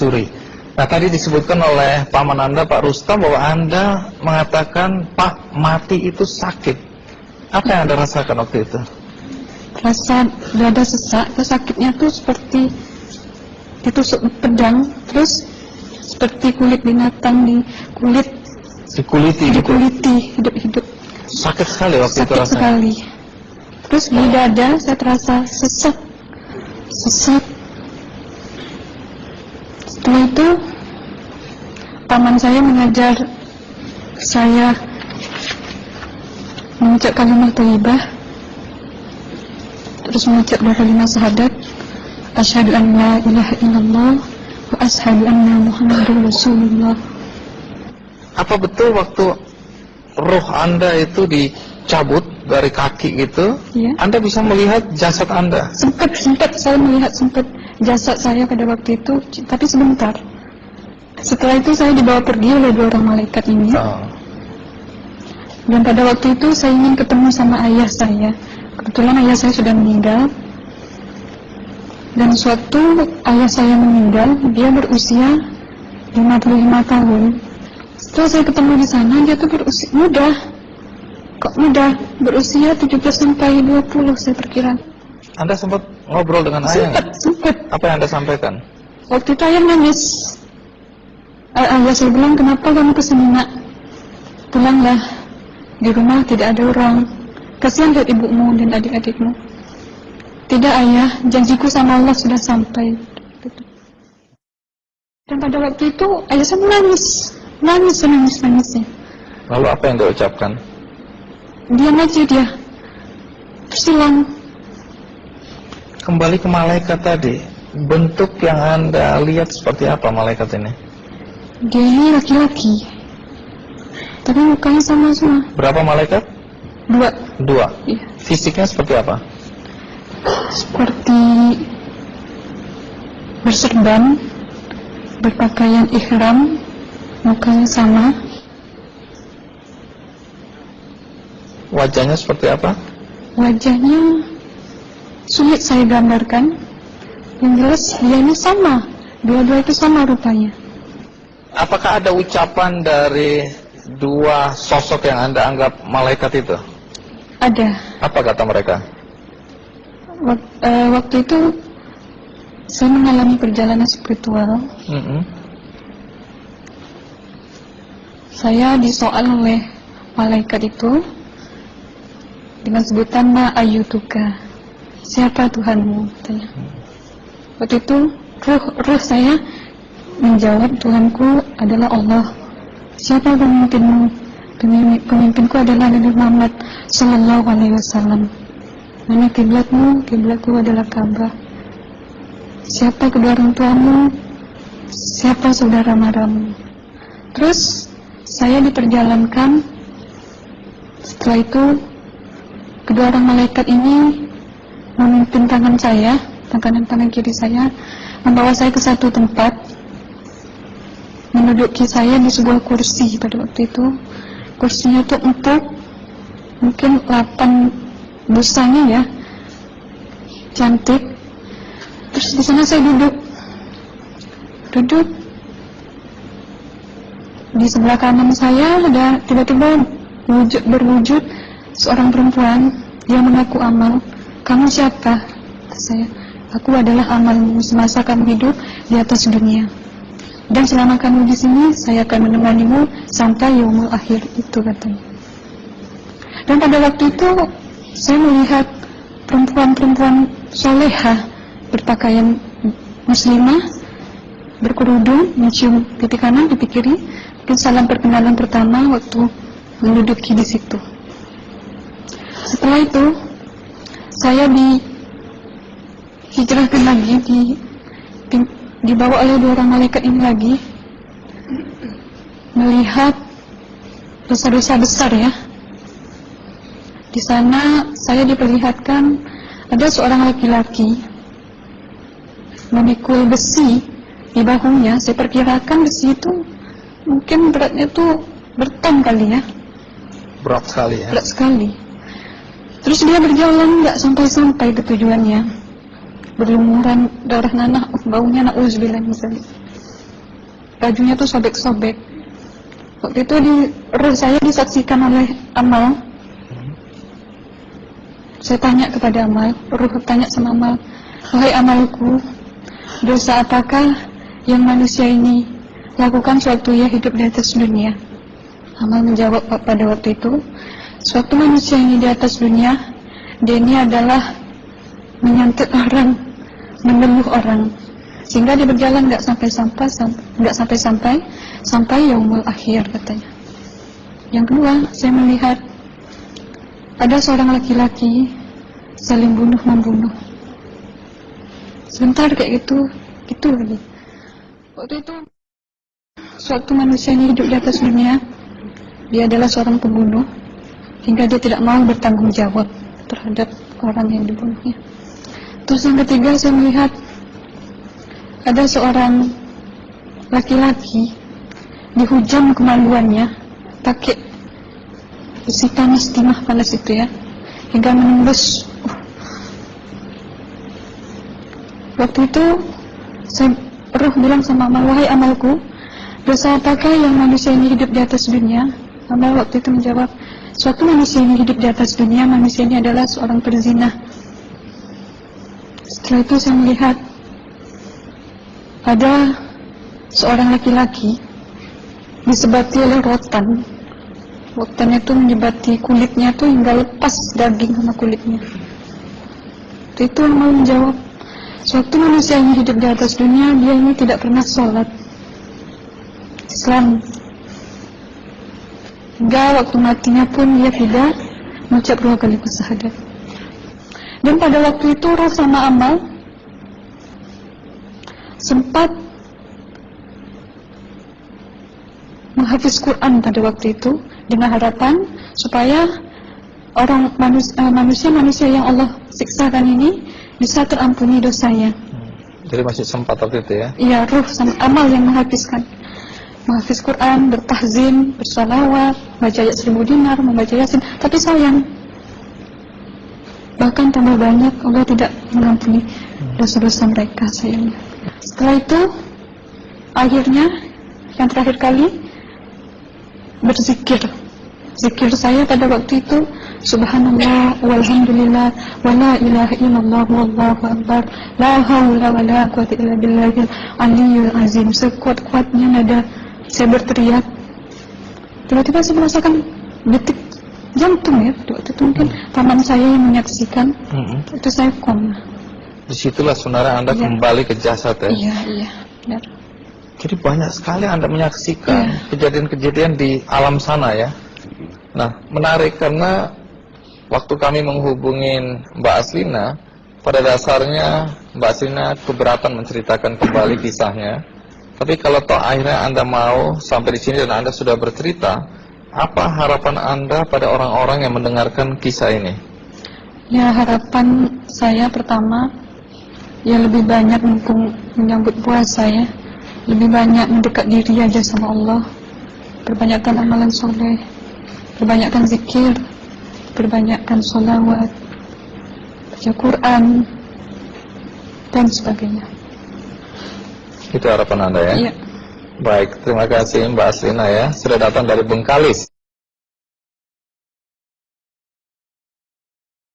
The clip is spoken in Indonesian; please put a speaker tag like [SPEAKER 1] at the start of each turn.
[SPEAKER 1] ditelusuri. Nah, tadi disebutkan oleh paman Anda, Pak Rustam, bahwa Anda mengatakan, Pak, mati itu sakit. Apa yang Anda rasakan waktu itu?
[SPEAKER 2] Rasa dada sesak, terus sakitnya tuh seperti ditusuk pedang, terus seperti kulit binatang
[SPEAKER 1] dikuliti
[SPEAKER 2] hidup-hidup.
[SPEAKER 1] Sakit sekali waktu itu rasanya.
[SPEAKER 2] Sakit sekali. Terus di dada saya terasa sesak. Setelah itu paman saya mengajar saya mengucap kalimat thayyibah, terus mengucap dua kalimat syahadat, asyhadu an la ilaha illallah wa asyhadu anna muhammadar rasulullah.
[SPEAKER 1] Apa betul waktu roh Anda itu dicabut dari kaki gitu,
[SPEAKER 2] Ya.
[SPEAKER 1] Anda bisa melihat jasad Anda?
[SPEAKER 2] Sempat saya melihat jasad saya pada waktu itu, tapi sebentar. Setelah itu saya dibawa pergi oleh dua orang malaikat ini. Dan pada waktu itu saya ingin ketemu sama ayah saya. Kebetulan ayah saya sudah meninggal. Dan suatu ayah saya meninggal, dia berusia 55 tahun. Setelah saya ketemu di sana, dia tuh berusia muda. Kok muda? Berusia 17 sampai 20 saya perkira.
[SPEAKER 1] Anda sempat ngobrol dengan ayah?
[SPEAKER 2] Sempat.
[SPEAKER 1] Apa yang Anda sampaikan?
[SPEAKER 2] Waktu itu ayah nangis. Ayah saya bilang, kenapa kamu kesini nak? Pulanglah. Di rumah tidak ada orang. Kasihan lihat ibumu dan adik-adikmu. Tidak ayah, janjiku sama Allah sudah sampai. Dan pada waktu itu ayah saya menangis.
[SPEAKER 1] Lalu apa yang dia ucapkan?
[SPEAKER 2] Diam aja dia. Terus hilang.
[SPEAKER 1] Kembali ke malaikat tadi, bentuk yang Anda lihat seperti apa malaikat ini?
[SPEAKER 2] Dia ini laki-laki, tapi mukanya sama semua.
[SPEAKER 1] Berapa malaikat? Dua.
[SPEAKER 2] Iya.
[SPEAKER 1] Fisiknya seperti apa?
[SPEAKER 2] Seperti berserban, berpakaian ihram, mukanya sama.
[SPEAKER 1] Wajahnya seperti apa?
[SPEAKER 2] Wajahnya sulit saya gambarkan. Yang jelas dia ini sama, dua-dua itu sama rupanya.
[SPEAKER 1] Apakah ada ucapan dari dua sosok yang Anda anggap malaikat itu?
[SPEAKER 2] Ada.
[SPEAKER 1] Apa kata mereka?
[SPEAKER 2] Waktu itu saya mengalami perjalanan spiritual. Saya disoal oleh malaikat itu dengan sebutan ma ayyutuka, siapa Tuhanmu, katanya. Waktu itu ruh saya menjawab, Tuhanku adalah Allah. Siapa pemimpinmu? Pemimpinku adalah Nabi Muhammad sallallahu alaihi wasallam. Mana kiblatmu? Kiblatku adalah Ka'bah. Siapa kedua orang tuamu? Siapa saudara maramu? Terus saya diperjalankan. Setelah itu kedua orang malaikat ini memimpin tangan saya, tangan kiri saya, membawa saya ke satu tempat, menduduki saya di sebuah kursi. Pada waktu itu kursinya itu empuk, mungkin 8 busanya ya, cantik. Terus di sana saya duduk di sebelah kanan saya ada tiba-tiba berwujud seorang perempuan. Dia mengaku amal. Kamu siapa? Saya, aku adalah amalmu semasa kamu hidup di atas dunia. Dan selama kamu di sini, saya akan menemanimu sampai yaumul akhir, itu katanya. Dan pada waktu itu saya melihat perempuan-perempuan solehah berpakaian muslimah, berkerudung, mencium pipi kanan, pipi kiri. Mungkin salam perkenalan pertama waktu menduduki di situ. Setelah itu saya dihijrahkan lagi, dibawa oleh dua orang malaikat ini lagi, melihat dosa-dosa besar ya. Di sana saya diperlihatkan ada seorang laki-laki memikul besi di bahunya. Saya perkirakan besi itu mungkin beratnya tuh berton kali ya.
[SPEAKER 1] Berat sekali ya.
[SPEAKER 2] Berat sekali. Terus dia berjalan nggak sampai ke tujuannya, berlumuran darah nanah, baunya na'udzubillah misalnya. bajunya tuh sobek-sobek. Waktu itu roh saya disaksikan oleh Amal. Saya tanya kepada Amal, roh tanya sama Amal, wahai Amalku, dosa apakah yang manusia ini lakukan sewaktu ia hidup di atas dunia? Amal menjawab pada waktu itu, sewaktu manusia ini di atas dunia, dia ini adalah menyantet orang, meneluh orang, sehingga dia berjalan nggak sampai yaumul akhir, katanya. Yang kedua, saya melihat ada seorang laki-laki saling bunuh-membunuh. Sebentar kayak gitu lagi. Waktu itu, suatu manusia ini hidup di atas dunia, dia adalah seorang pembunuh, hingga dia tidak mau bertanggung jawab terhadap orang yang dibunuhnya. Terus yang ketiga, saya melihat ada seorang laki-laki dihujam kemaluannya pakai besi panas, timah panas itu ya, hingga menembus. Waktu itu roh bilang sama Amal, wahai Amalku, dosa apakah yang manusia ini hidup di atas dunia? Amal waktu itu menjawab, suatu manusia ini hidup di atas dunia, manusia ini adalah seorang perzina. Setelah itu saya melihat ada seorang laki-laki disebati oleh rotan. Rotannya itu menyebati kulitnya tuh hingga lepas daging sama kulitnya. Itu yang mau menjawab, suatu manusia yang hidup di atas dunia, dia ini tidak pernah sholat Islam, hingga waktu matinya pun dia tidak mengucap 2 kali syahadat. Dan pada waktu itu roh sama Amal sempat menghafiz Quran pada waktu itu dengan harapan supaya manusia yang Allah siksakan ini bisa terampuni dosanya.
[SPEAKER 1] Jadi masih sempat waktu itu ya? Iya,
[SPEAKER 2] roh sama Amal yang menghafiz Quran, bertahzim, bersalawat, baca ayat 1000 dinar, membaca Yasin. Tapi sayang, bahkan tambah banyak, Allah tidak mengampuni dosa-dosa mereka, sayangnya. Setelah itu, akhirnya yang terakhir kali berzikir. Zikir saya pada waktu itu, subhanallah, walhamdulillah, wa la ilaha illallah, wallahu akbar, la hawla wa la quwwata illa billahil aliyyil azim. Sekuat-kuatnya nada saya berteriak. Tiba-tiba saya merasakan detik jantung ya. Waktu itu mungkin paman saya yang menyaksikan. Itu saya koma.
[SPEAKER 1] Disitulah saudara Anda kembali ke jasad ya?
[SPEAKER 2] Iya, benar.
[SPEAKER 1] Jadi banyak sekali Anda menyaksikan kejadian-kejadian di alam sana ya. Nah, menarik karena waktu kami menghubungin Mbak Aslina, pada dasarnya Mbak Aslina keberatan menceritakan kembali kisahnya. Tapi kalau toh akhirnya Anda mau sampai di sini dan Anda sudah bercerita, apa harapan Anda pada orang-orang yang mendengarkan kisah ini?
[SPEAKER 2] Ya, harapan saya pertama, ya lebih banyak menyambut puasa ya, lebih banyak mendekat diri aja sama Allah, perbanyakkan amalan soleh, perbanyakkan zikir, perbanyakkan sholawat, baca Quran, dan sebagainya.
[SPEAKER 1] Itu harapan Anda ya?
[SPEAKER 2] Iya.
[SPEAKER 1] Baik, terima kasih Mbak Aslina ya, sudah datang dari Bengkalis.